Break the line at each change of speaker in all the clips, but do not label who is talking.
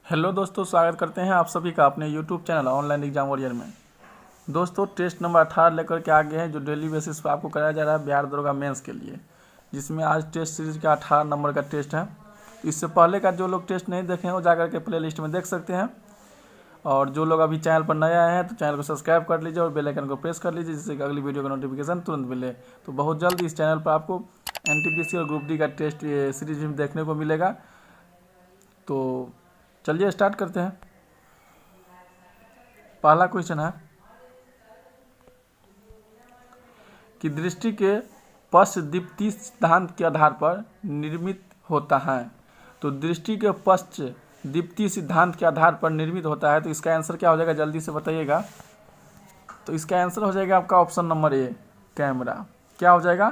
Hello दोस्तों, स्वागत करते हैं आप सभी का अपने YouTube channel online exam warrior में। दोस्तों, टेस्ट नंबर 18 लेकर के आ गए हैं, जो डेली बेसिस पर आपको कराया जा रहा है बिहार दरोगा मेंस के लिए, जिसमें आज टेस्ट सीरीज का 18 नंबर का टेस्ट है। इससे पहले का जो लोग टेस्ट नहीं देखे हैं वो जाकर के प्ले लिस्ट में देख सकते हैं। और जो लोग अभी चैनल पर नए आए हैं तो चैनल को सब्सक्राइब कर लीजिए और बेल आइकन को प्रेस कर लीजिए, जिससे कि अगली वीडियो का नोटिफिकेशन तुरंत मिले। तो बहुत जल्द इस चैनल पर आपको NTPC और ग्रुप डी का टेस्ट सीरीज भी देखने को मिलेगा। तो चलिए स्टार्ट करते हैं। पहला क्वेश्चन है कि दृष्टि के पश्च द्वितीय सिद्धांत के आधार पर निर्मित होता है। तो दृष्टि के पश्च द्वितीय सिद्धांत के आधार पर निर्मित होता है, तो इसका आंसर क्या हो जाएगा, जल्दी से बताइएगा। तो इसका आंसर हो जाएगा आपका ऑप्शन नंबर ए, कैमरा। क्या हो जाएगा,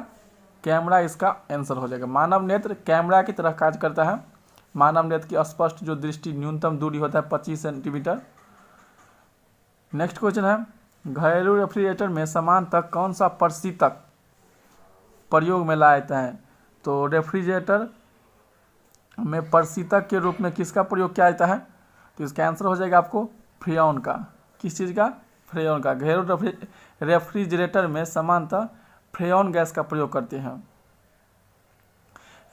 कैमरा इसका आंसर हो जाएगा। मानव नेत्र कैमरा की तरह कार्य करता है। मानव नेत्र की स्पष्ट जो दृष्टि न्यूनतम दूरी होता है 25 सेंटीमीटर। नेक्स्ट क्वेश्चन है, घरेलू रेफ्रिजरेटर में सामान्यतः कौन सा प्रशीतक प्रयोग में लाया जाता है। तो रेफ्रिजरेटर में प्रशीतक के रूप में किसका प्रयोग किया जाता है। तो इसका आंसर हो जाएगा आपको फ्रेयॉन का। किस चीज़ का, फ्रेयॉन का। घरेलू रेफ्रिजरेटर में सामान्यतः फ्रेयॉन गैस का प्रयोग करते हैं।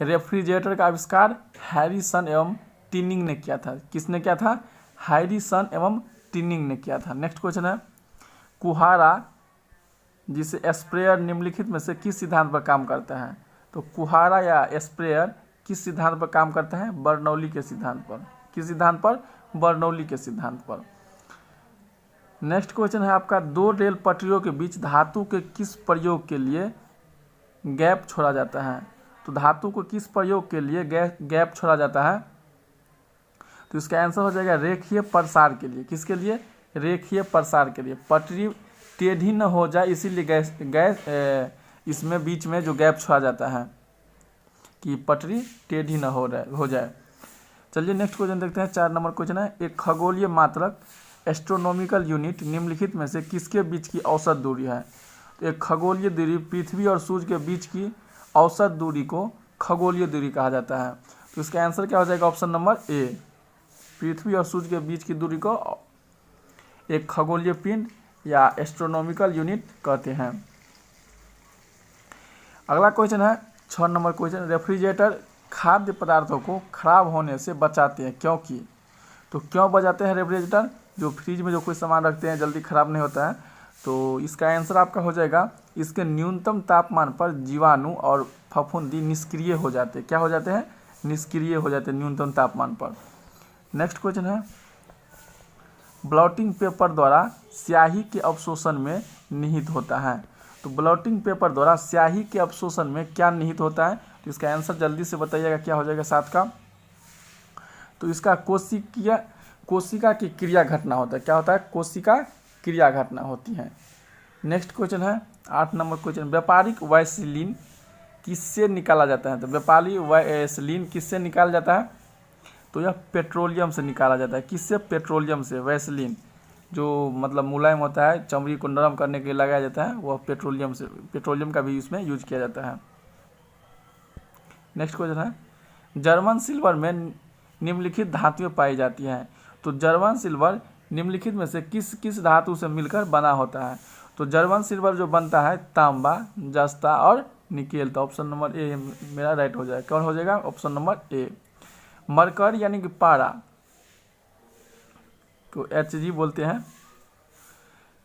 रेफ्रिजरेटर का आविष्कार हैरिसन एवं टिनिंग ने किया था। किसने किया था, हैरिसन एवं टिनिंग ने किया था। नेक्स्ट क्वेश्चन है, कुहारा जिसे स्प्रेयर निम्नलिखित में से किस सिद्धांत पर काम करता है। तो कुहारा या स्प्रेयर किस सिद्धांत पर काम करता है, बर्नौली के सिद्धांत पर। किस सिद्धांत पर, बर्नौली के सिद्धांत पर। नेक्स्ट क्वेश्चन है आपका, दो रेल पटरियों के बीच धातु के किस प्रयोग के लिए गैप छोड़ा जाता है। तो धातु को किस प्रयोग के लिए गैप छोड़ा जाता है। तो इसका आंसर हो जाएगा रेखीय प्रसार के लिए। किसके लिए, रेखीय प्रसार के लिए। पटरी टेढ़ी न हो जाए इसीलिए गैस इसमें बीच में जो गैप छोड़ा जाता है कि पटरी टेढ़ी न हो जाए। चलिए नेक्स्ट क्वेश्चन देखते हैं। 4 नंबर क्वेश्चन है, एक खगोलीय मात्रक एस्ट्रोनॉमिकल यूनिट निम्नलिखित में से किसके बीच की औसत दूरी है। तो एक खगोलीय दूरी पृथ्वी और सूर्य के बीच की औसत दूरी को खगोलीय दूरी कहा जाता है। तो इसका आंसर क्या हो जाएगा, ऑप्शन नंबर ए, पृथ्वी और सूर्य के बीच की दूरी को एक खगोलीय पिंड या एस्ट्रोनॉमिकल यूनिट कहते हैं। अगला क्वेश्चन है 6 नंबर क्वेश्चन, रेफ्रिजरेटर खाद्य पदार्थों को खराब होने से बचाते हैं क्योंकि। तो क्यों बचाते हैं रेफ्रिजरेटर, जो फ्रिज में जो कोई सामान रखते हैं जल्दी खराब नहीं होता है। तो इसका आंसर आपका हो जाएगा, इसके न्यूनतम तापमान पर जीवाणु और फफूंदी निष्क्रिय हो जाते हैं। क्या हो जाते हैं, निष्क्रिय हो जाते हैं न्यूनतम तापमान पर। नेक्स्ट क्वेश्चन है, ब्लॉटिंग पेपर द्वारा स्याही के अवशोषण में निहित होता है। तो ब्लॉटिंग पेपर द्वारा स्याही के अवशोषण में क्या निहित होता है। तो इसका आंसर जल्दी से बताइएगा, क्या हो जाएगा 7 का। तो इसका कोशिका की क्रिया घटना होता है। क्या होता है, कोशिका क्रिया घटना होती है। नेक्स्ट क्वेश्चन है 8 नंबर क्वेश्चन, व्यापारिक वैसलीन किससे निकाला जाता है। तो व्यापारिक वैसलीन किससे निकाला जाता है। तो यह पेट्रोलियम से निकाला जाता है। किससे, पेट्रोलियम से। वैसलीन जो मतलब मुलायम होता है, चमड़ी को नरम करने के लिए लगाया जाता है, वह पेट्रोलियम से, पेट्रोलियम का भी इसमें यूज किया जाता है। नेक्स्ट क्वेश्चन है, जर्मन सिल्वर में निम्नलिखित धातुएं पाई जाती हैं। तो जर्मन सिल्वर निम्नलिखित में से किस किस धातु से मिलकर बना होता है। तो जर्मन सिल्वर जो बनता है तांबा, जस्ता और निकेल। तो ऑप्शन नंबर ए मेरा राइट हो जाएगा। कौन हो जाएगा, ऑप्शन नंबर ए। मरकरी यानी कि पारा को Hg बोलते हैं।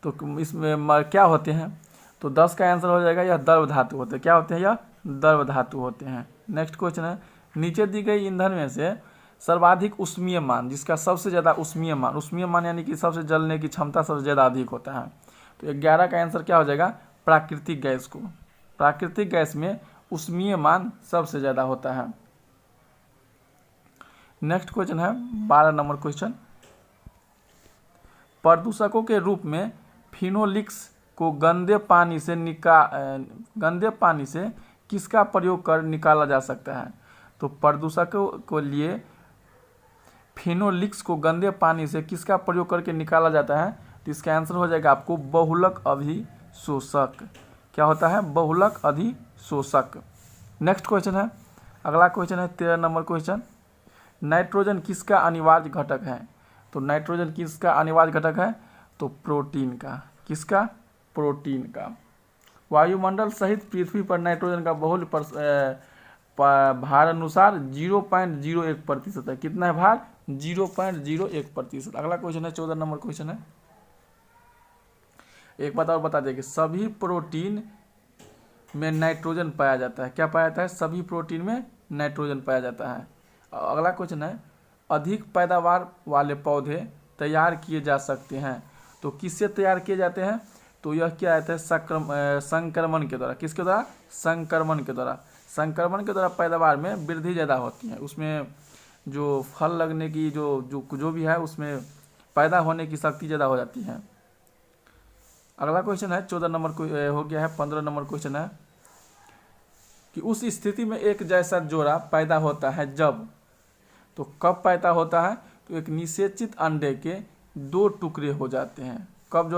तो इसमें क्या होते हैं। तो 10 का आंसर हो जाएगा, यह द्रव धातु होते हैं। क्या होते हैं, यह द्रव धातु होते हैं। नेक्स्ट क्वेश्चन है, नीचे दी गई ईंधन में से सर्वाधिक उष्मीय मान, जिसका सबसे ज़्यादा उष्मीय मान यानी कि सबसे जलने की क्षमता सबसे ज़्यादा अधिक होता है। तो 11 का आंसर क्या हो जाएगा, प्राकृतिक गैस को। प्राकृतिक गैस में उष्मीय मान सबसे ज़्यादा होता है। नेक्स्ट क्वेश्चन है 12 नंबर क्वेश्चन, प्रदूषकों के रूप में फिनोलिक्स को गंदे पानी से किसका प्रयोग कर निकाला जा सकता है। तो प्रदूषकों के लिए फिनोलिक्स को गंदे पानी से किसका प्रयोग करके निकाला जाता है। तो इसका आंसर हो जाएगा आपको बहुलक अधिशोषक। क्या होता है, बहुलक अधिशोषक। नेक्स्ट क्वेश्चन है, अगला क्वेश्चन है 13 नंबर क्वेश्चन, नाइट्रोजन किसका अनिवार्य घटक है? तो नाइट्रोजन किसका अनिवार्य घटक है? तो प्रोटीन का। किसका? प्रोटीन का। वायुमंडल सहित पृथ्वी पर नाइट्रोजन का बहुल भार अनुसार 0.01% है। कितना है भार? 0.01%। अगला क्वेश्चन है 14 नंबर क्वेश्चन है। एक बात और बता दें कि सभी प्रोटीन में नाइट्रोजन पाया जाता है। क्या पाया जाता है? सभी प्रोटीन में नाइट्रोजन पाया जाता है। अगला क्वेश्चन है अधिक पैदावार वाले पौधे तैयार किए जा सकते हैं। तो किससे तैयार किए जाते हैं? तो यह क्या आता है? संक्रमण के द्वारा। किसके द्वारा? संक्रमण के द्वारा। संक्रमण के द्वारा पैदावार में वृद्धि ज़्यादा होती है, उसमें जो फल लगने की जो भी है उसमें पैदा होने की शक्ति ज़्यादा हो जाती है। अगला क्वेश्चन है 14 नंबर को हो गया है। 15 नंबर क्वेश्चन है कि उस स्थिति में एक जैसा जोड़ा पैदा होता है जब, तो कब पैदा होता है? तो एक निषेचित अंडे के 2 टुकड़े हो जाते हैं। कब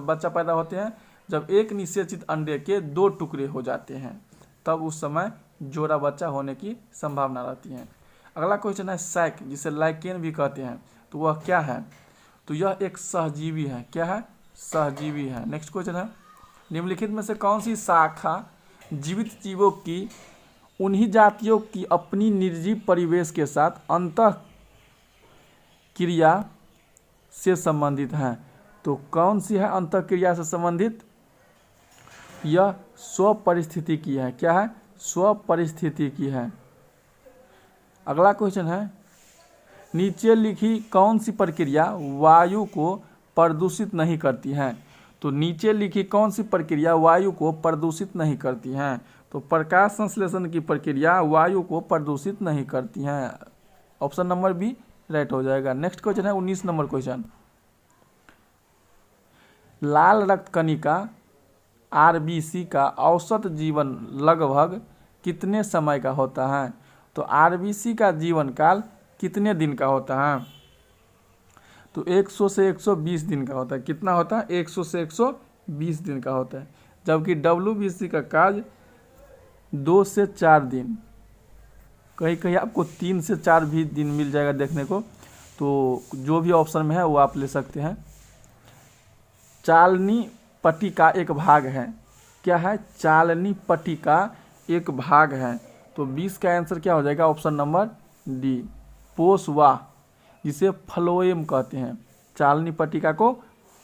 बच्चा पैदा होते हैं? जब एक निषेचित अंडे के 2 टुकड़े हो जाते हैं, तब उस समय जोड़ा बच्चा होने की संभावना रहती है। अगला क्वेश्चन है सैक, जिसे लाइकेन भी कहते हैं, तो वह क्या है? तो यह एक सहजीवी है। क्या है? सहजीवी है। नेक्स्ट क्वेश्चन है निम्नलिखित में से कौन सी शाखा जीवित जीवों की उन्हीं जातियों की अपनी निर्जीव परिवेश के साथ अंतः क्रिया से संबंधित है? तो कौन सी है अंतः क्रिया से संबंधित? यह स्व परिस्थिति की है। क्या है? स्व परिस्थिति की है। अगला क्वेश्चन है नीचे लिखी कौन सी प्रक्रिया वायु को प्रदूषित नहीं करती है? तो नीचे लिखी कौन सी प्रक्रिया वायु को प्रदूषित नहीं करती हैं? तो प्रकाश संश्लेषण की प्रक्रिया वायु को प्रदूषित नहीं करती हैं। ऑप्शन नंबर बी राइट हो जाएगा। नेक्स्ट क्वेश्चन है 19 नंबर क्वेश्चन। लाल रक्त कणिका आरबीसी का औसत जीवन लगभग कितने समय का होता है? तो आरबीसी का जीवन काल कितने दिन का होता है? तो 100 से 120 दिन का होता है। कितना होता है? 100 से 120 दिन का होता है। जबकि डब्ल्यूबीसी का कार्य 2 से 4 दिन, कहीं कहीं आपको 3 से 4 भी दिन मिल जाएगा देखने को। तो जो भी ऑप्शन में है वो आप ले सकते हैं। चालनी पट्टी का एक भाग है। क्या है? चालनी पट्टी का एक भाग है। तो 20 का आंसर क्या हो जाएगा? ऑप्शन नंबर डी, पोषवाह, जिसे फ्लोएम कहते हैं। चालनी पट्टिका को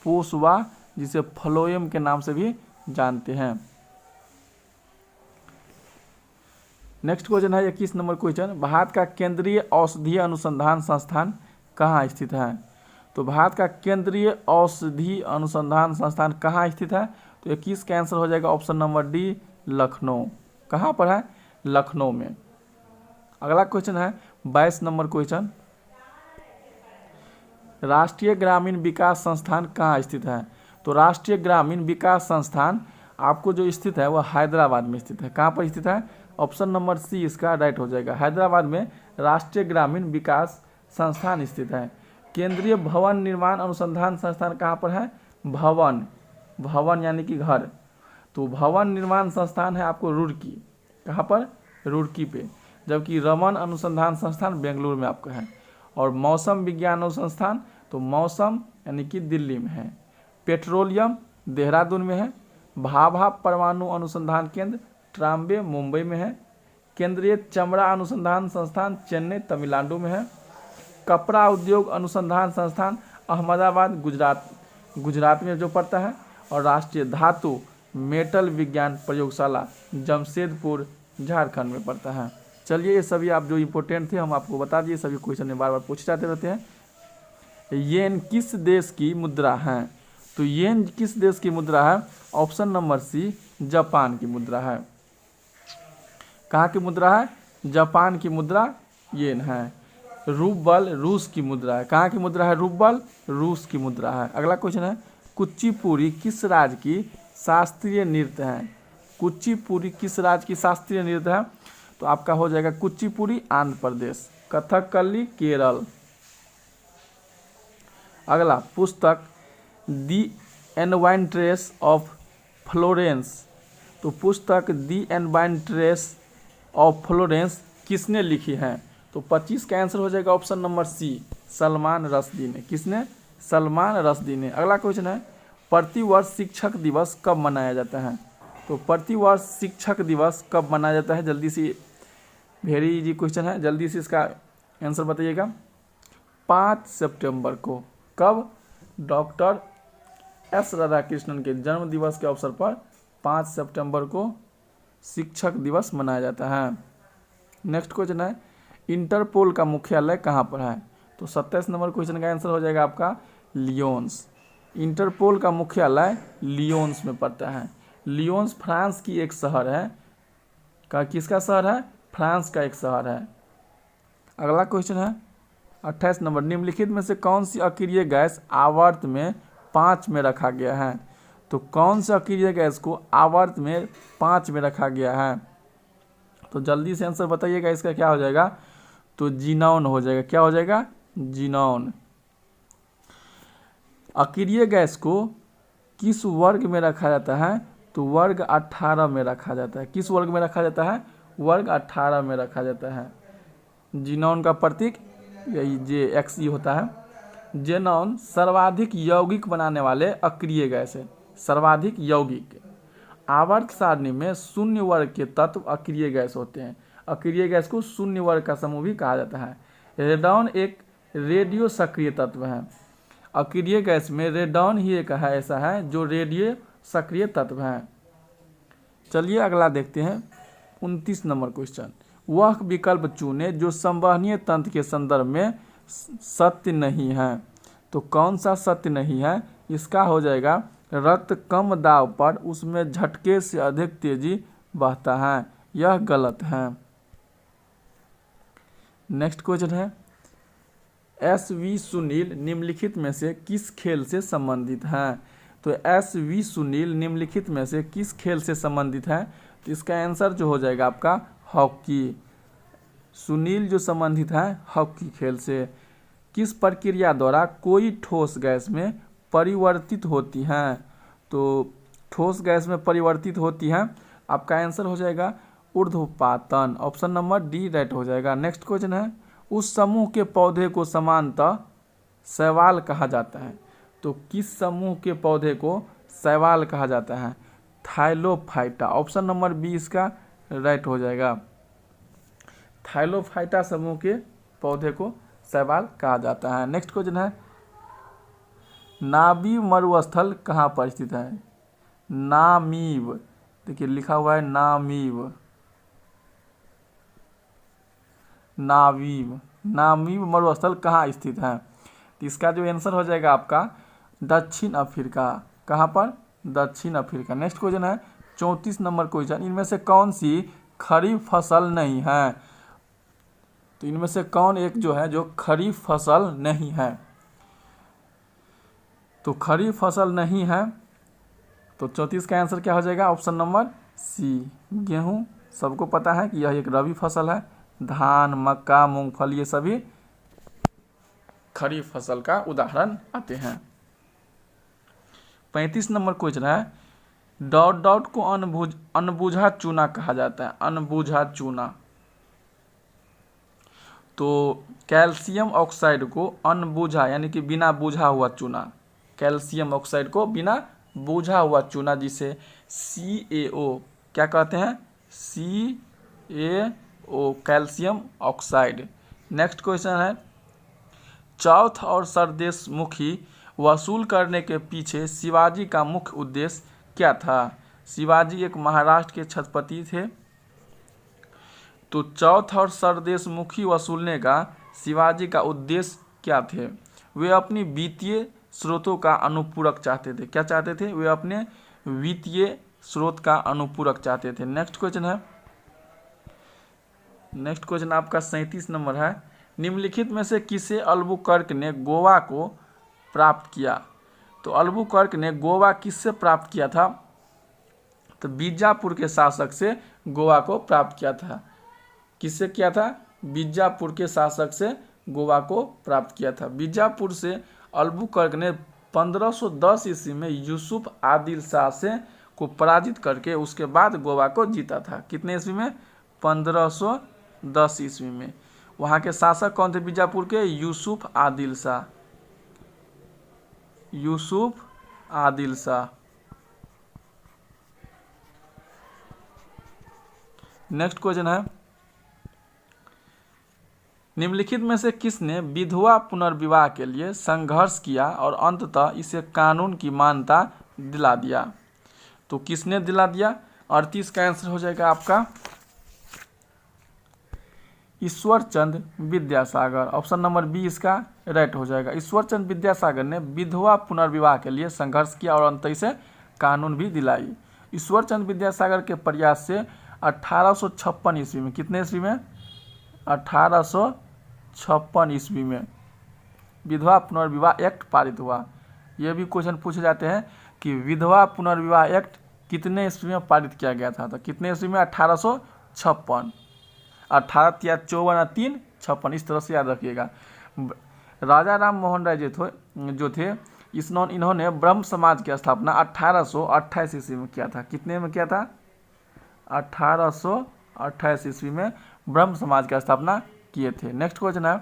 पोषवाह, जिसे फ्लोएम के नाम से भी जानते हैं। नेक्स्ट क्वेश्चन है 21 नंबर क्वेश्चन। भारत का केंद्रीय औषधीय अनुसंधान संस्थान कहाँ स्थित है? तो भारत का केंद्रीय औषधि अनुसंधान संस्थान कहाँ स्थित है? तो 21 का आंसर हो जाएगा ऑप्शन नंबर डी, लखनऊ। कहाँ पर है? लखनऊ में। अगला क्वेश्चन है 22 नंबर क्वेश्चन। राष्ट्रीय ग्रामीण विकास संस्थान कहाँ स्थित है? तो राष्ट्रीय ग्रामीण विकास संस्थान आपको जो स्थित है वह हैदराबाद में स्थित है। कहाँ पर स्थित है? ऑप्शन नंबर सी इसका राइट हो जाएगा। हैदराबाद में राष्ट्रीय ग्रामीण विकास संस्थान स्थित है। केंद्रीय भवन निर्माण अनुसंधान संस्थान कहाँ पर है? भवन यानी कि घर। तो भवन निर्माण संस्थान है आपको रुड़की। कहाँ पर? रुड़की पे। जबकि रमन अनुसंधान संस्थान बेंगलुरु में आपका है। और मौसम विज्ञान अनुसंस्थान, तो मौसम यानी कि दिल्ली में है। पेट्रोलियम देहरादून में है। भाभा परमाणु अनुसंधान केंद्र ट्राम्बे मुंबई में है। केंद्रीय चमड़ा अनुसंधान संस्थान चेन्नई तमिलनाडु में है। कपड़ा उद्योग अनुसंधान संस्थान अहमदाबाद गुजरात में जो पड़ता है। और राष्ट्रीय धातु मेटल विज्ञान प्रयोगशाला जमशेदपुर झारखंड में पड़ता है। चलिए ये सभी आप जो इम्पोर्टेंट थे हम आपको बता दिए। सभी क्वेश्चन में बार बार पूछे जाते रहते हैं। येन किस देश की मुद्रा है? तो येन किस देश की मुद्रा है? ऑप्शन नंबर सी, जापान की मुद्रा है। कहाँ की मुद्रा है? जापान की मुद्रा येन है। रूबल रूस की मुद्रा है। कहाँ की मुद्रा है? रूबल रूस की मुद्रा है। अगला क्वेश्चन है कुचिपुड़ी किस राज्य की शास्त्रीय नृत्य है? कुचिपुड़ी किस राज्य की शास्त्रीय नृत्य है? तो आपका हो जाएगा कुचिपुड़ी आंध्र प्रदेश। कथकली केरल। अगला पुस्तक दी एनवाइंट्रेस ऑफ फ्लोरेंस। तो पुस्तक दी एनवाइंट्रेस ऑफ फ्लोरेंस किसने लिखी है? तो 25 का आंसर हो जाएगा option number C, Salman Rushdie ने। किसने? सलमान रश्दी ने। अगला क्वेश्चन है, प्रतिवर्ष शिक्षक दिवस कब मनाया जाता है? तो प्रतिवर्ष शिक्षक दिवस कब मनाया जाता है? जल्दी से, वेरी इजी क्वेश्चन है, जल्दी से इसका आंसर बताइएगा। 5 सितंबर को। कब? डॉक्टर एस राधाकृष्णन के जन्म दिवस के अवसर पर 5 सितंबर को शिक्षक दिवस मनाया जाता है। नेक्स्ट क्वेश्चन है, इंटरपोल का मुख्यालय कहाँ पर है? तो 27 नंबर क्वेश्चन का आंसर हो जाएगा आपका लियोन्स। इंटरपोल का मुख्यालय लियोन्स में पड़ता है। लियोन्स फ्रांस की एक शहर है। किसका शहर है? फ्रांस का एक शहर है। अगला क्वेश्चन है 28 नंबर, निम्नलिखित में से कौन सी अक्रिय गैस आवर्त में 5 में रखा गया है? तो कौन सा अक्रिय गैस को आवर्त में 5 में रखा गया है? तो जल्दी से आंसर बताइएगा, इसका क्या हो जाएगा? तो जीनॉन हो जाएगा। क्या हो जाएगा? जीनॉन। अक्रिय गैस को किस वर्ग में रखा जाता है? तो वर्ग 18 में रखा जाता है। किस वर्ग में रखा जाता है? वर्ग 18 में रखा जाता है। जीनॉन का प्रतीक यही JXE होता है। जीनॉन सर्वाधिक यौगिक बनाने वाले अक्रिय गैस है। सर्वाधिक यौगिक। आवर्त सारणी में शून्य वर्ग के तत्व अक्रिय गैस होते हैं। अक्रिय गैस को शून्य वर्ग का समूह भी कहा जाता है। रेडॉन एक रेडियो सक्रिय तत्व है। अक्रिय गैस में रेडॉन ही एक है ऐसा है जो रेडियो सक्रिय तत्व है। चलिए अगला देखते हैं 29 नंबर क्वेश्चन, वह विकल्प चुने जो संवहनीय तंत्र के संदर्भ में सत्य नहीं है। तो कौन सा सत्य नहीं है? इसका हो जाएगा रक्त कम दाब पर उसमें झटके से अधिक तेजी बहता है। यह गलत है। नेक्स्ट क्वेश्चन है, SV सुनील निम्नलिखित में से किस खेल से संबंधित है? तो SV सुनील निम्नलिखित में से किस खेल से संबंधित है? तो इसका आंसर जो हो जाएगा आपका हॉकी। सुनील जो संबंधित है हॉकी खेल से। किस प्रक्रिया द्वारा कोई ठोस गैस में परिवर्तित होती हैं? तो ठोस गैस में परिवर्तित होती हैं, आपका आंसर हो जाएगा ऊर्ध्वपातन। ऑप्शन नंबर डी राइट हो जाएगा। नेक्स्ट क्वेश्चन है, उस समूह के पौधे को सामान्यतः शैवाल कहा जाता है। तो किस समूह के पौधे को शैवाल कहा जाता है? थाइलोफाइटा। ऑप्शन नंबर बी इसका राइट हो जाएगा। थाइलोफाइटा समूह के पौधे को शैवाल कहा जाता है। नेक्स्ट क्वेश्चन है, नामीब मरुस्थल कहाँ पर स्थित है? नामीब, देखिए लिखा हुआ है नामीब। नामीब मरुस्थल कहाँ स्थित है? तो इसका जो आंसर हो जाएगा आपका दक्षिण अफ्रीका। कहाँ पर? दक्षिण अफ्रीका। नेक्स्ट क्वेश्चन है 34 नंबर क्वेश्चन, इनमें से कौन सी खरीफ फसल नहीं है? तो इनमें से कौन एक जो है जो खरीफ फसल नहीं है? तो खरीफ फसल नहीं है, तो 34 का आंसर क्या हो जाएगा? ऑप्शन नंबर सी, गेहूं। सबको पता है कि यह एक रबी फसल है। धान, मक्का, मूंगफली ये सभी खरीफ फसल का उदाहरण आते हैं। 35 नंबर क्वेश्चन है, डॉट डॉट को अनबुझा चूना कहा जाता है। अनबुझा चूना। तो कैल्शियम ऑक्साइड को अनबुझा यानी कि बिना बुझा हुआ चूना, कैल्शियम ऑक्साइड को बिना बुझा हुआ चूना जिसे CaO क्या कहते हैं? CaO, calcium oxide. Next question है, चौथ और सरदेशमुखी वसूल करने के पीछे शिवाजी का मुख्य उद्देश्य क्या था? शिवाजी एक महाराष्ट्र के छत्रपति थे। तो चौथ और सरदेशमुखी वसूलने का शिवाजी का उद्देश्य क्या थे? वे अपनी वित्तीय स्रोतों का अनुपूरक चाहते थे। क्या चाहते थे? वे अपने वित्तीय स्रोत का अनुपूरक चाहते थे। नेक्स्ट क्वेश्चन है, नेक्स्ट क्वेश्चन आपका 37 नंबर है, निम्नलिखित में से किसे अल्बुकर्क ने गोवा को प्राप्त किया? तो अल्बुकर्क ने गोवा किससे प्राप्त किया था? तो बीजापुर के शासक से गोवा को प्राप्त किया था। किससे किया था? बीजापुर के शासक से गोवा को प्राप्त किया था। बीजापुर से अल्बुकर्क ने 1510 ईस्वी में यूसुफ आदिल शाह से को पराजित करके उसके बाद गोवा को जीता था। कितने ईस्वी में? 1510 ईस्वी में। वहाँ के शासक कौन थे बीजापुर के? यूसुफ आदिल शाह। यूसुफ आदिल शाह। नेक्स्ट क्वेश्चन है, निम्नलिखित में से किसने विधवा पुनर्विवाह के लिए संघर्ष किया और अंततः इसे कानून की मान्यता दिला दिया? तो किसने दिला दिया? 38 का आंसर हो जाएगा आपका Ishwarchand Vidyasagar. Option number B इसका राइट हो जाएगा। ईश्वरचंद विद्यासागर ने विधवा पुनर्विवाह के लिए संघर्ष किया और अंत इसे कानून भी दिलाई। ईश्वरचंद विद्यासागर के प्रयास से 1856 ईस्वी में, कितने ईस्वी में? 1856 ईस्वी में विधवा पुनर्विवाह एक्ट पारित हुआ। यह भी क्वेश्चन पूछे जाते हैं कि विधवा पुनर्विवाह एक्ट कितने ईस्वी में पारित किया गया था? तो कितने ईस्वी में? 1856। 18 या 54 या 3 56, इस तरह से याद रखिएगा। राजा राम मोहन राय जो थे इन्होंने ब्रह्म समाज की स्थापना 1828 ईस्वी में किया था। कितने में किया था? 1828 ईस्वी में ब्रह्म समाज की स्थापना किए थे। नेक्स्ट क्वेश्चन है,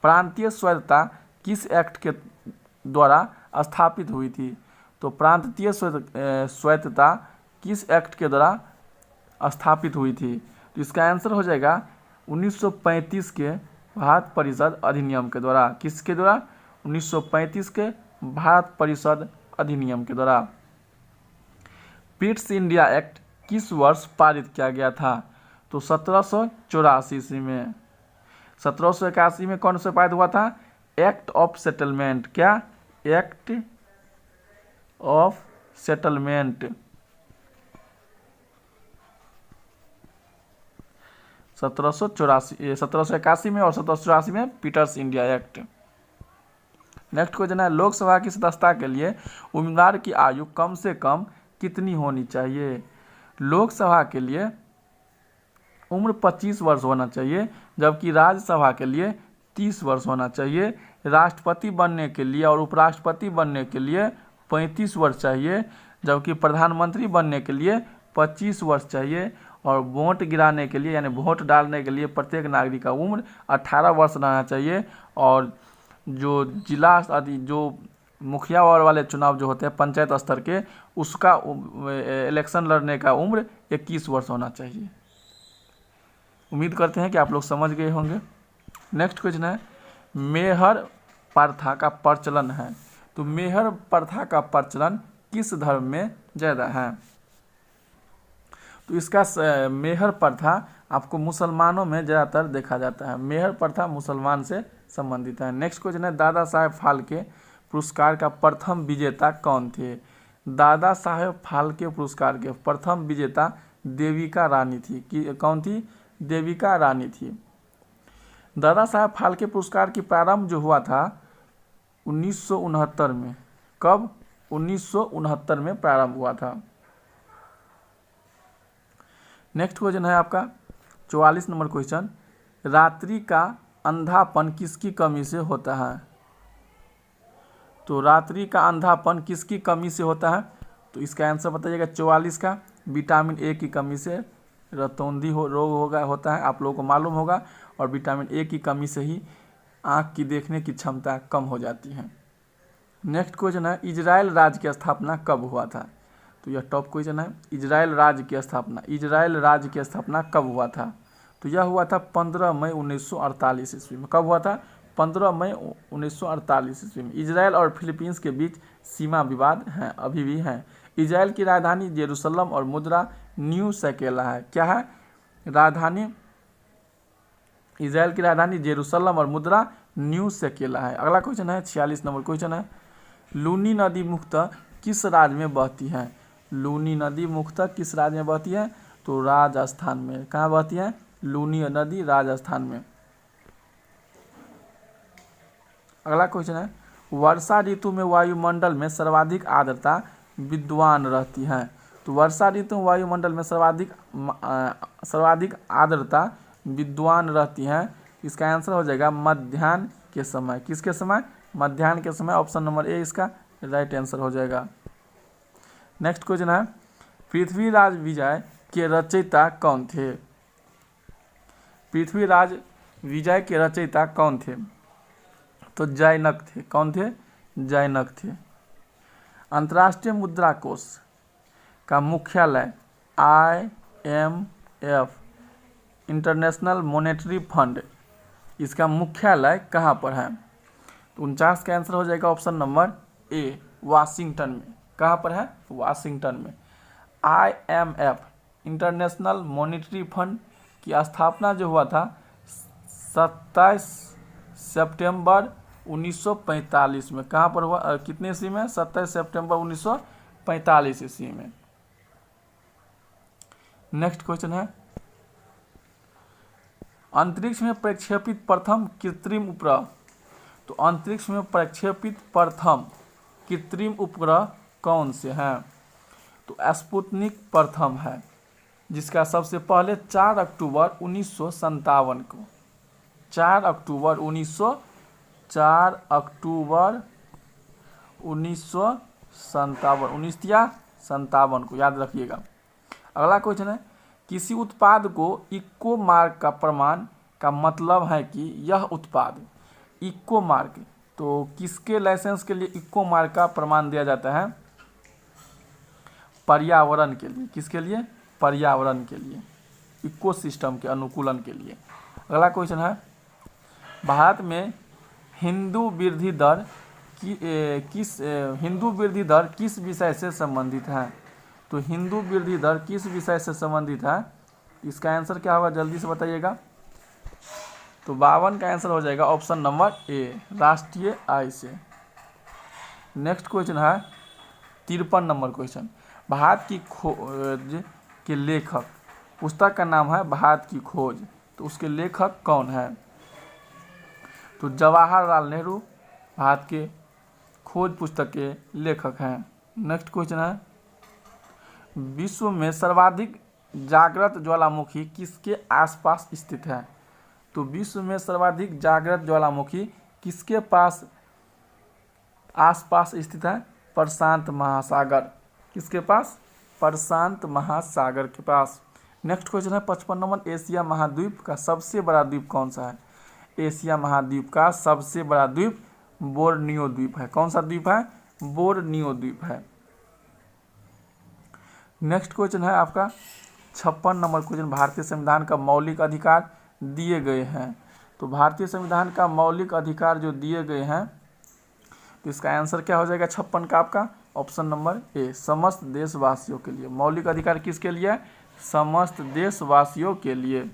प्रांतीय स्वायत्तता किस एक्ट के द्वारा स्थापित हुई थी? तो प्रांतीय स्वायत्तता किस एक्ट के द्वारा स्थापित हुई थी? तो इसका आंसर हो जाएगा 1935 के भारत परिषद अधिनियम के द्वारा। किसके द्वारा? 1935 के भारत परिषद अधिनियम के द्वारा। पिट्स इंडिया एक्ट किस वर्ष पारित किया गया था? तो 1784 ईस्वी में। 1781 में कौन सा पारित हुआ था? Act of settlement. क्या? Act of settlement. 1781 में और 1784 में Pitt's India act. Next question है, लोकसभा की सदस्यता के लिए उम्मीदवार की आयु कम से कम कितनी होनी चाहिए? लोकसभा के लिए उम्र 25 वर्ष होना चाहिए, जबकि राज्यसभा के लिए 30 वर्ष होना चाहिए। राष्ट्रपति बनने के लिए और उपराष्ट्रपति बनने के लिए 35 वर्ष चाहिए, जबकि प्रधानमंत्री बनने के लिए 25 वर्ष चाहिए। और वोट गिराने के लिए यानी वोट डालने के लिए प्रत्येक नागरिक का उम्र 18 वर्ष रहना चाहिए। और जो जिला जो मुखिया वाले चुनाव जो होते हैं पंचायत स्तर के, उसका इलेक्शन लड़ने का उम्र 21 वर्ष होना चाहिए। उम्मीद करते हैं कि आप लोग समझ गए होंगे। नेक्स्ट क्वेश्चन है, मेहर प्रथा का प्रचलन है। तो मेहर प्रथा का प्रचलन किस धर्म में ज़्यादा है? तो इसका मेहर प्रथा आपको मुसलमानों में ज़्यादातर देखा जाता है। मेहर प्रथा मुसलमान से संबंधित है। नेक्स्ट क्वेश्चन है, दादा साहेब फाल्के पुरस्कार का प्रथम विजेता कौन थे? दादा साहेब फाल्के पुरस्कार के प्रथम विजेता देविका रानी थी। कौन थी? देविका रानी थी। दादा साहेब फाल्के पुरस्कार की प्रारंभ जो हुआ था 1969 में। कब? 1969 में प्रारंभ हुआ था। नेक्स्ट क्वेश्चन है आपका 44 नंबर क्वेश्चन, रात्रि का अंधापन किसकी कमी से होता है? तो रात्रि का अंधापन किसकी कमी से होता है? तो इसका आंसर बताइएगा 44 का, विटामिन ए की कमी से रतौंधी रोग होता है, आप लोगों को मालूम होगा। और विटामिन ए की कमी से ही आँख की देखने की क्षमता कम हो जाती है। नेक्स्ट क्वेश्चन है, इजराइल राज्य की स्थापना कब हुआ था? तो यह टॉप क्वेश्चन है। इजराइल राज्य की स्थापना कब हुआ था? तो यह हुआ था 15 मई 1948 ईस्वी में। कब हुआ था? 15 मई 1948 ईस्वी में। इजराइल और फिलीपींस के बीच सीमा विवाद हैं, अभी भी हैं। इजराइल की राजधानी जेरूसलम और मुद्रा न्यू सकेला है। क्या है राजधानी? इजराइल की राजधानी जेरूसलम और मुद्रा न्यू सकेला है। अगला क्वेश्चन है 46 नंबर क्वेश्चन है, लूनी नदी मुख्यतः किस राज्य में बहती है? लूनी नदी मुख्यतः किस राज्य में बहती है? तो राजस्थान में। कहाँ बहती है? लूनी नदी राजस्थान में। अगला क्वेश्चन है, वर्षा ऋतु में वायुमंडल में सर्वाधिक आर्द्रता विद्यमान रहती है। तो वर्षा ऋतु में वायुमंडल में सर्वाधिक आर्द्रता विद्यमान रहती है। इसका आंसर हो जाएगा मध्याह्न के समय। किसके समय? मध्याह्न के समय। ऑप्शन नंबर ए इसका राइट आंसर हो जाएगा। नेक्स्ट क्वेश्चन है, पृथ्वीराज विजय के रचयिता कौन थे? पृथ्वीराज विजय के रचयिता कौन थे? तो जैनक थे। कौन थे? जैनक थे। अंतर्राष्ट्रीय मुद्रा कोष का मुख्यालय IMF इंटरनेशनल मॉनेटरी फंड, इसका मुख्यालय कहाँ पर है? तो 49 का आंसर हो जाएगा ऑप्शन नंबर ए, वाशिंगटन में। कहाँ पर है? वाशिंगटन में। IMF इंटरनेशनल मॉनेटरी फंड की स्थापना जो हुआ था 27 सितंबर 1945 में। कहाँ पर हुआ? कितने ईस्वी में? 27 सितंबर 1945 ईस्वी में। नेक्स्ट क्वेश्चन है, अंतरिक्ष में प्रक्षेपित प्रथम कृत्रिम उपग्रह। तो अंतरिक्ष में प्रक्षेपित प्रथम कृत्रिम उपग्रह कौन से हैं? तो स्पुतनिक प्रथम है, जिसका सबसे पहले 4 अक्टूबर 1957 को 4 अक्टूबर 1957 को याद रखिएगा। अगला क्वेश्चन है, किसी उत्पाद को इको मार्क का प्रमाण का मतलब है कि यह उत्पाद इको मार्क, तो किसके लाइसेंस के लिए इको मार्क का प्रमाण दिया जाता है? पर्यावरण के लिए। किसके लिए? पर्यावरण के लिए, इकोसिस्टम के अनुकूलन के लिए। अगला क्वेश्चन है, भारत में हिंदू वृद्धि दर किस विषय से संबंधित है? तो हिंदू वृद्धि दर किस विषय से संबंधित है? इसका आंसर क्या होगा, जल्दी से बताइएगा। तो 52 का आंसर हो जाएगा ऑप्शन नंबर ए, राष्ट्रीय आय से। नेक्स्ट क्वेश्चन है 53 नंबर क्वेश्चन, भारत की खोज के लेखक, पुस्तक का नाम है भारत की खोज, तो उसके लेखक कौन है? तो जवाहरलाल नेहरू भारत के खोज पुस्तक के लेखक हैं। नेक्स्ट क्वेश्चन है, विश्व में सर्वाधिक जागृत ज्वालामुखी किसके आसपास स्थित है? तो विश्व में सर्वाधिक जागृत ज्वालामुखी किसके पास आसपास स्थित है? प्रशांत महासागर। किसके पास? प्रशांत महासागर के पास। नेक्स्ट क्वेश्चन है 55 नंबर, एशिया महाद्वीप का सबसे बड़ा द्वीप कौन सा है? एशिया महाद्वीप का सबसे बड़ा द्वीप बोर्नियो द्वीप है। कौन सा द्वीप है? बोर्नियो द्वीप है। नेक्स्ट क्वेश्चन है आपका 56 नंबर क्वेश्चन, भारतीय संविधान का मौलिक अधिकार दिए गए हैं। तो भारतीय संविधान का मौलिक अधिकार जो दिए गए हैं, तो इसका आंसर क्या हो जाएगा 56 का आपका? ऑप्शन नंबर ए, समस्त देशवासियों के लिए। मौलिक अधिकार किसके लिए? समस्त देशवासियों के लिए।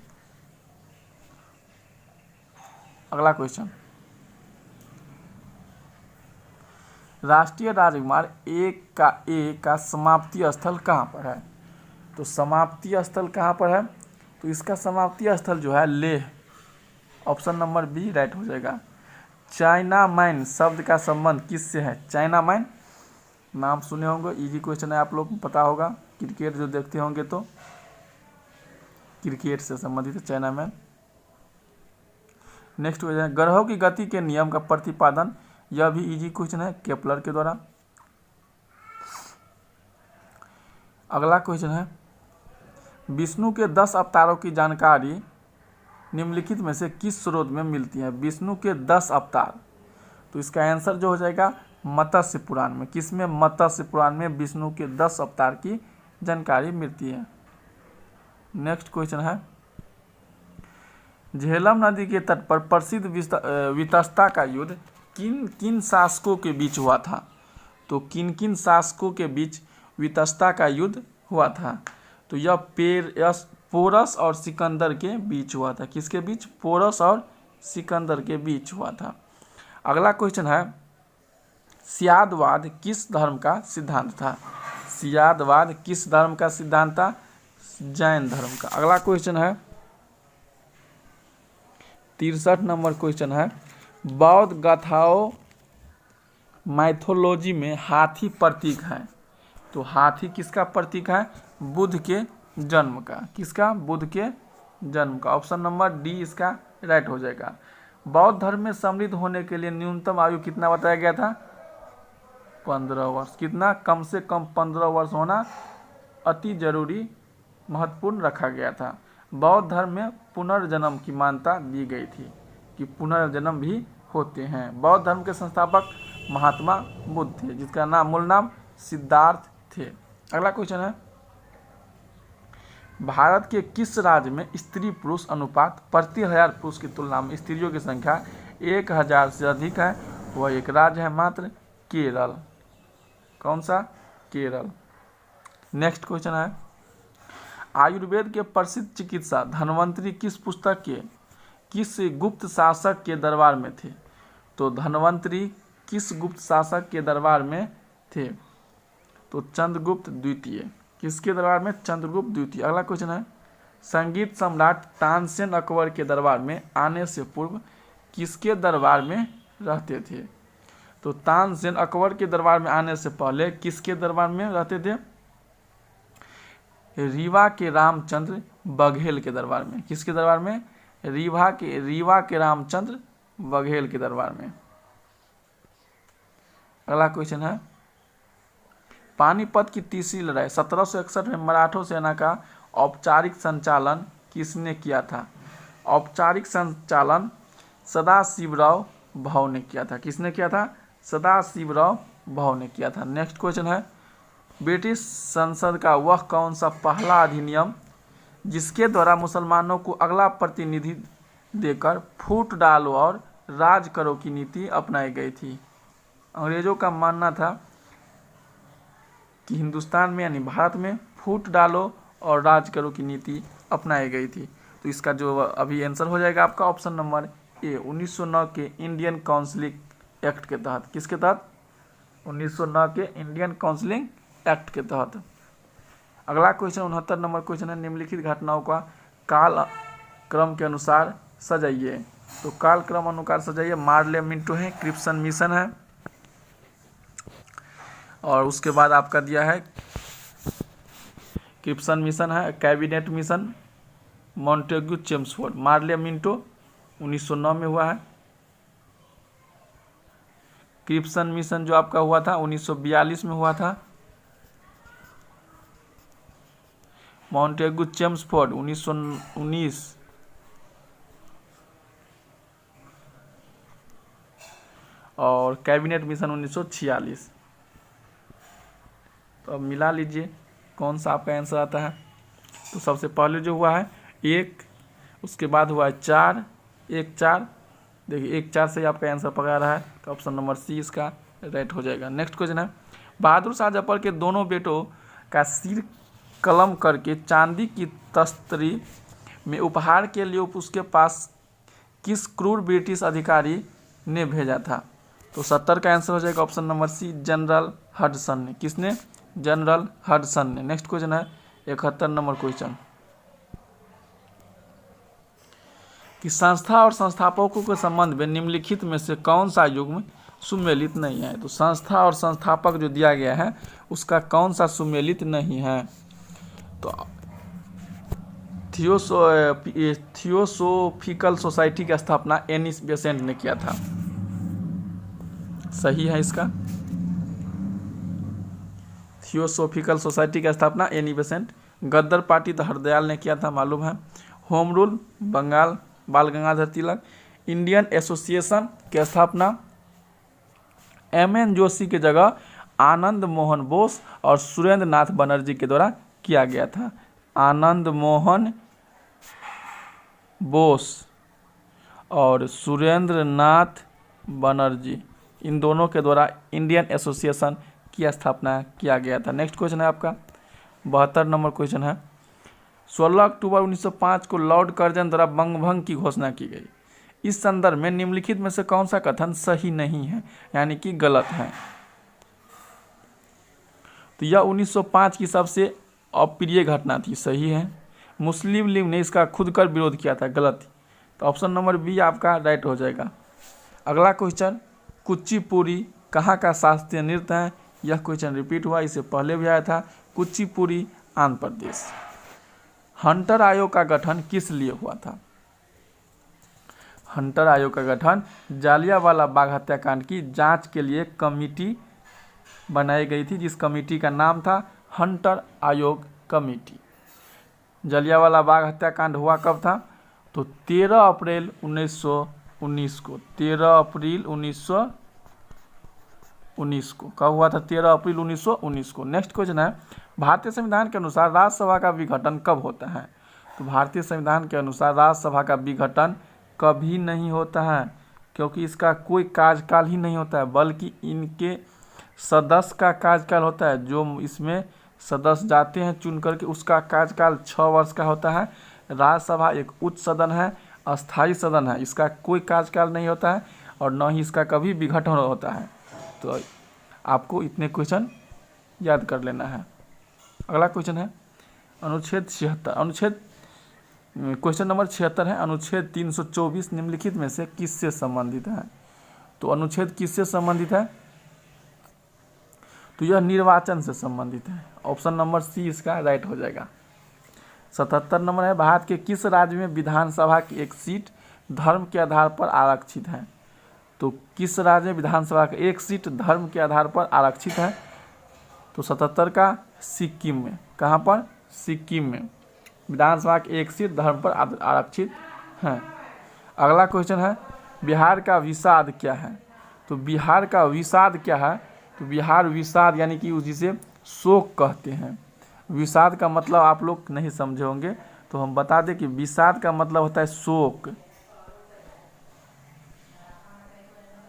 अगला क्वेश्चन, राष्ट्रीय राजमार्ग ए का समाप्ति स्थल कहाँ पर है? तो समाप्ति स्थल कहाँ पर है? तो इसका समाप्ति स्थल जो है Leh. Option number B right हो जाएगा। चाइना मैन शब्द का संबंध किससे है? चाइना मैन नाम सुने होंगे, इजी क्वेश्चन है, आप लोग को पता होगा, क्रिकेट जो देखते होंगे तो क्रिकेट से संबंधित है चाइना मैन। नेक्स्ट क्वेश्चन है, ग्रहों की गति के नियम का प्रतिपादन, यह भी इजी क्वेश्चन है, केपलर के द्वारा। अगला क्वेश्चन है, विष्णु के 10 अवतारों की जानकारी निम्नलिखित में से किस स्रोत में मिलती है? विष्णु के 10 अवतार, तो इसका आंसर जो हो जाएगा मत्स्य पुराण में। किसमें? मत्स्य पुराण में विष्णु के 10 अवतार की जानकारी मिलती है। नेक्स्ट क्वेश्चन है, झेलम नदी के तट पर प्रसिद्ध वितस्ता का युद्ध किन किन शासकों के बीच हुआ था? तो किन किन शासकों के बीच वितस्ता का युद्ध हुआ था? तो यह पोरस और सिकंदर के बीच हुआ था। किसके बीच? पोरस और सिकंदर के बीच हुआ था। अगला क्वेश्चन है, सियादवाद किस धर्म का सिद्धांत था? सियादवाद किस धर्म का सिद्धांत था? जैन धर्म का। अगला क्वेश्चन है 63 नंबर क्वेश्चन है, बौद्ध गाथाओं माइथोलॉजी में हाथी प्रतीक है। तो हाथी किसका प्रतीक है? बुद्ध के जन्म का। किसका? बुद्ध के जन्म का। ऑप्शन नंबर डी इसका राइट हो जाएगा। बौद्ध धर्म में सम्मिलित होने के लिए न्यूनतम आयु कितना बताया गया था? 15 वर्ष। कितना? कम से कम 15 वर्ष होना अति जरूरी महत्वपूर्ण रखा गया था। बौद्ध धर्म में पुनर्जन्म की मान्यता दी गई थी कि पुनर्जन्म भी होते हैं। बौद्ध धर्म के संस्थापक महात्मा बुद्ध थे, जिसका मूल नाम सिद्धार्थ थे। अगला क्वेश्चन है, भारत के किस राज्य में स्त्री पुरुष अनुपात प्रति 1000 पुरुष की तुलना में स्त्रियों की संख्या 1000 से अधिक है? वह एक राज्य है मात्र केरल। कौन सा? केरल। नेक्स्ट क्वेश्चन है, आयुर्वेद के प्रसिद्ध चिकित्सा धन्वंतरी किस पुस्तक के किस गुप्त शासक के दरबार में थे? तो धन्वंतरी किस गुप्त शासक के दरबार में थे? तो चंद्रगुप्त द्वितीय। किसके दरबार में? चंद्रगुप्त द्वितीय। अगला क्वेश्चन है, संगीत सम्राट तानसेन अकबर के दरबार में आने से पूर्व किसके दरबार में रहते थे? तो तानसेन अकबर के दरबार में आने से पहले किसके दरबार में रहते थे? रीवा के रामचंद्र बघेल के दरबार में। किसके दरबार में? रीवा के रामचंद्र बघेल के दरबार में। अगला क्वेश्चन है, पानीपत की तीसरी लड़ाई 1761 में मराठों सेना का औपचारिक संचालन किसने किया था? औपचारिक संचालन सदाशिवराव भाऊ ने किया था। किसने किया था? सदाशिवराव भाऊ ने किया था। नेक्स्ट क्वेश्चन है, ब्रिटिश संसद का वह कौन सा पहला अधिनियम जिसके द्वारा मुसलमानों को अगला प्रतिनिधि देकर फूट डालो और राज करो की नीति अपनाई गई थी? अंग्रेजों का मानना था कि हिंदुस्तान में यानी भारत में फूट डालो और राज करो की नीति अपनाई गई थी। तो इसका जो अभी आंसर हो जाएगा आपका ऑप्शन नंबर ए, 1909 के इंडियन काउंसिलिंग एक्ट के तहत। किसके तहत? 1909 के इंडियन काउंसिलिंग एक्ट के तहत। अगला क्वेश्चन 69 नंबर क्वेश्चन है, निम्नलिखित घटनाओं का काल क्रम के अनुसार सजाइए। तो काल क्रम अनुसार सजाइए, मार्ले मिंटो है, क्रिप्सन मिशन है, और उसके बाद आपका दिया है क्रिप्सन मिशन है, cabinet mission, Montagu Chelmsford. Morley Minto 1909 में हुआ है, क्रिप्सन मिशन जो आपका हुआ था 1942 में हुआ था, मॉन्टेग्यू चेम्सफोर्ड 1919, और कैबिनेट मिशन 1946। तो अब मिला लीजिए कौन सा आपका आंसर आता है। तो सबसे पहले जो हुआ है 1, उसके बाद हुआ है 4, 1 4। देखिए 1 4 से आपका आंसर पकड़ा रहा है, तो ऑप्शन नंबर सी इसका राइट हो जाएगा। नेक्स्ट क्वेश्चन है, बहादुर शाह जफर के दोनों बेटों का सिर कलम करके चांदी की तस्तरी में उपहार के लिए उसके पास किस क्रूर ब्रिटिश अधिकारी ने भेजा था? तो 70 का आंसर हो जाएगा option number C, general Hudson ने। किसने? जनरल हडसन ने। नेक्स्ट क्वेश्चन है 71 नंबर क्वेश्चन, कि संस्था और संस्थापकों के संबंध में निम्नलिखित में से कौन सा युग्म सुमेलित नहीं है? तो संस्था और संस्थापक जो दिया गया है उसका कौन सा सुमेलित नहीं है? तो थियोसोफिकल सोसाइटी की स्थापना एनी बेसेंट ने किया था। सही है इसका, थियोसोफिकल सोसाइटी की स्थापना एनी बेसेंट। गद्दर पार्टी तो हरदयाल ने किया था, मालूम है। होम रूल बंगाल बाल गंगाधर तिलक। इंडियन एसोसिएशन की स्थापना एम.एन. जोशी की जगह आनंद मोहन बोस और सुरेंद्र नाथ बनर्जी के द्वारा किया गया था। आनंद मोहन बोस और सुरेंद्र नाथ बनर्जी, इन दोनों के द्वारा इंडियन एसोसिएशन की स्थापना किया गया था। नेक्स्ट क्वेश्चन है आपका 72 नंबर क्वेश्चन है, 16 अक्टूबर 1905 को लॉर्ड कर्जन द्वारा बंगभंग की घोषणा की गई। इस संदर्भ में निम्नलिखित में से कौन सा कथन सही नहीं है, यानी कि गलत है? तो यह 1905 की सबसे अप्रिय घटना थी। सही है। मुस्लिम लीग ने इसका खुद कर विरोध किया था। गलत। तो ऑप्शन नंबर बी आपका राइट हो जाएगा। अगला क्वेश्चन, कुचिपुड़ी कहाँ का शास्त्रीय नृत्य है? यह क्वेश्चन रिपीट हुआ, इससे पहले भी आया था। कुचिपुड़ी आंध्र प्रदेश। हंटर आयोग का गठन किस लिए हुआ था? हंटर आयोग का गठन जालियांवाला बाग हत्याकांड की जांच के लिए कमेटी बनाई गई थी, जिस कमेटी का नाम था हंटर आयोग कमेटी। जालियांवाला बाग हत्याकांड हुआ कब था? तो 13 अप्रैल 1919 को, 13 अप्रैल 1919 को कब हुआ था? 13 अप्रैल 1919 को। नेक्स्ट क्वेश्चन है, भारतीय संविधान के अनुसार राज्यसभा का विघटन कब होता है? तो भारतीय संविधान के अनुसार राज्यसभा का विघटन कभी नहीं होता है, क्योंकि इसका कोई कार्यकाल ही नहीं होता है, बल्कि इनके सदस्य का कार्यकाल होता है। जो इसमें सदस्य जाते हैं चुन करके, उसका कार्यकाल 6 वर्ष का होता है। राज्यसभा एक उच्च सदन है, अस्थायी सदन है, इसका कोई कार्यकाल नहीं होता है और न ही इसका कभी विघटन होता है। तो आपको इतने क्वेश्चन याद कर लेना है। अगला क्वेश्चन है अनुच्छेद 76। क्वेश्चन नंबर 76 है, अनुच्छेद 324 निम्नलिखित में से किससे संबंधित है? तो अनुच्छेद किससे संबंधित है? तो यह निर्वाचन से संबंधित है। ऑप्शन नंबर सी इसका राइट हो जाएगा। 77 नंबर है, भारत के किस राज्य में विधानसभा की एक सीट धर्म के आधार पर आरक्षित है? तो किस राज्य में विधानसभा की एक सीट धर्म के आधार पर आरक्षित है? तो 77 का सिक्किम में। कहाँ पर? सिक्किम में विधानसभा की एक सीट धर्म पर आरक्षित है। अगला क्वेश्चन है, बिहार का विषाद क्या है? तो बिहार का विषाद क्या है? तो बिहार विषाद यानी कि जिसे शोक कहते हैं। विषाद का मतलब आप लोग नहीं समझे होंगे, तो हम बता दें कि विषाद का मतलब होता है शोक,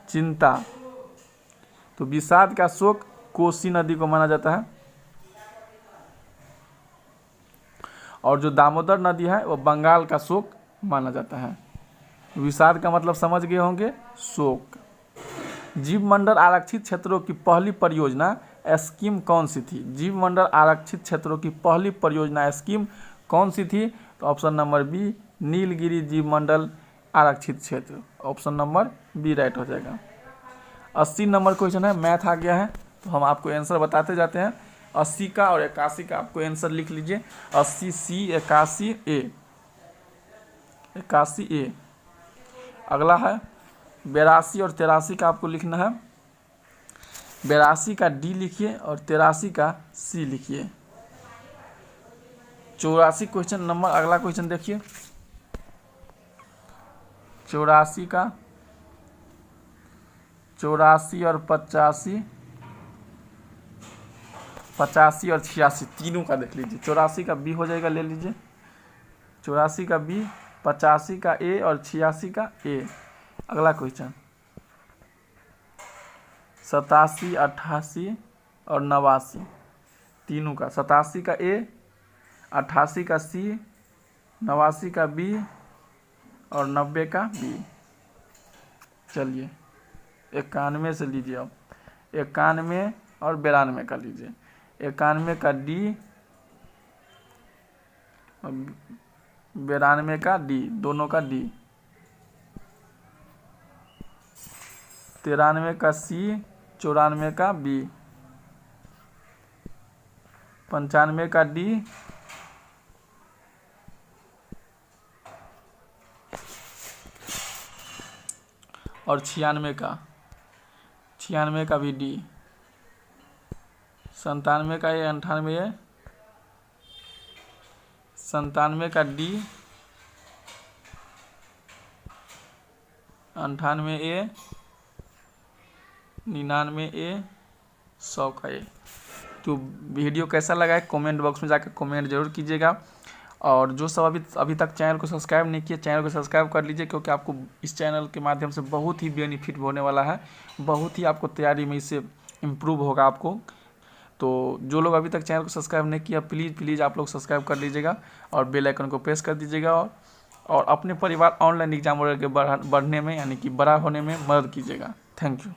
चिंता। तो विषाद का शोक कोसी नदी को माना जाता है, और जो दामोदर नदी है वो बंगाल का शोक माना जाता है। विषाद का मतलब समझ गए होंगे, शोक। जीव मंडल आरक्षित क्षेत्रों की पहली परियोजना स्कीम कौन सी थी? जीव मंडल आरक्षित क्षेत्रों की पहली परियोजना स्कीम कौन सी थी? तो ऑप्शन नंबर बी, नीलगिरी जीव मंडल आरक्षित क्षेत्र। ऑप्शन नंबर बी राइट हो जाएगा। 80 नंबर क्वेश्चन है, मैथ आ गया है तो हम आपको आंसर बताते जाते हैं। 80 का और 81 का आपको आंसर लिख लीजिए। 80 सी, 81 ए, 81 ए। अगला है 82 और 83 का आपको लिखना है। 82 का डी लिखिए और 83 का सी लिखिए। 84 क्वेश्चन नंबर, अगला क्वेश्चन देखिए। 84 का, 84 और 85, 85 और 86 तीनों का देख लीजिए। 84 का बी हो जाएगा, ले लीजिए। 84 का बी, 85 का ए और 86 का ए। अगला क्वेश्चन 87, 88 और 89 तीनों का। 87 का ए, 88 का सी, 89 का बी और 90 का बी। चलिए 91 से लीजिए अब। 91 और 92 का लीजिए। 91 का डी और 92 का डी, दोनों का डी। 93 का सी, 94 का बी, 95 का डी और 96 का भी डी। 97 का ए, 98 ए, 97 का डी, 98 ए, 99 ए, 100 का ए। तो वीडियो कैसा लगा है कमेंट बॉक्स में जाकर कमेंट जरूर कीजिएगा। और जो सब अभी तक चैनल को सब्सक्राइब नहीं किए, चैनल को सब्सक्राइब कर लीजिए, क्योंकि आपको इस चैनल के माध्यम से बहुत ही बेनिफिट होने वाला है। बहुत ही आपको तैयारी में इससे इम्प्रूव होगा आपको। तो जो लोग अभी तक चैनल को सब्सक्राइब नहीं किया, प्लीज़ आप लोग सब्सक्राइब कर लीजिएगा और बेल आइकन को प्रेस कर दीजिएगा। और अपने परिवार ऑनलाइन एग्जाम वगैरह के बढ़ने में यानी कि बड़ा होने में मदद कीजिएगा। Thank you.